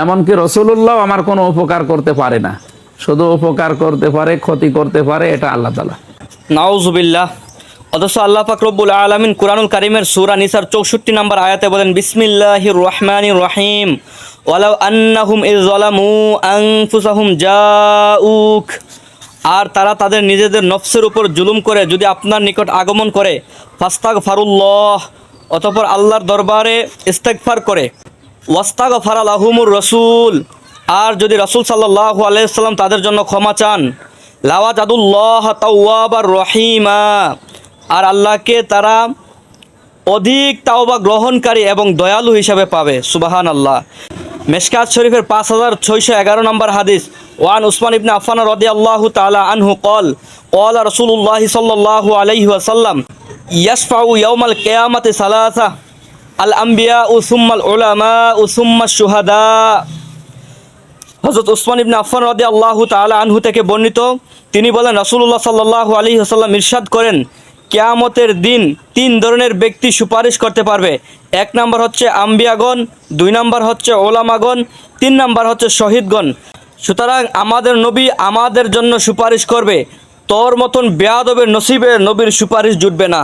এমনকি রসুল্লাহ আমার কোনো উপকার করতে পারে না, শুধু উপকার করতে পারে, ক্ষতি করতে পারে, এটা আল্লাহ তাআলা। নাউজুবিল্লাহ। অথচ আল্লাহ পাক রব্বুল আলামিন কুরআনুল কারীমের সূরা নিসার 64 নম্বর আয়াতে বলেন, বিসমিল্লাহির রহমানির রহিম, ওয়ালাউ আন্নাহুম ইয যালামু আনফুসাহুম জাউক। আর তারা তাদের নিজেদের নফসের উপর জুলুম করে যদি আপনার নিকট আগমন করে, ফাস্তাগফারুল্লাহ, অতঃপর আল্লাহর দরবারে ইস্তেগফার করে, ওয়াস্তাগফারা লাহুমুর রাসূল, আর যদি রাসূল সাল্লাল্লাহু আলাইহি ওয়াসাল্লাম তাদের জন্য ক্ষমা চান, লাওয়াজাদুল্লাহ তাওয়াবার রহিমা, আর আল্লাহকে তারা অধিক তাওবা গ্রহণকারী এবং দয়ালু হিসাবে পাবে। সুবহানাল্লাহ। মিশকাত শরীফের 5611 নম্বর হাদিস, ওয়ান উসমান ইবনে আফফান রাদিয়াল্লাহু তাআলা আনহু ক্বাল ক্বালা রাসূলুল্লাহ সাল্লাল্লাহু আলাইহি ওয়াসাল্লাম, ইয়াশফাউ ইয়াউমাল কিয়ামাতি সালাসা, আল আম্বিয়াউ সুম্মাল উলামাউ সুম্মাশ শুহাদা। হযরত উসমান ইবনে আফফান রাদিয়াল্লাহু তাআলা আনহু থেকে বর্ণিত, তিনি বলেন, রাসূলুল্লাহ সাল্লাল্লাহু আলাইহি ওয়াসাল্লাম ইরশাদ করেন, কিয়ামতের দিন তিন ধরনের ব্যক্তি সুপারিশ করতে পারবে। এক নাম্বার হচ্ছে আম্বিয়াগণ, দুই নাম্বার হচ্ছে ওলামাগণ, তিন নাম্বার হচ্ছে শহীদগণ। সুতরাং আমাদের নবী আমাদের জন্য সুপারিশ করবে, তোর মতন বেয়াদবের নসিবে নবীর সুপারিশ জুটবে না।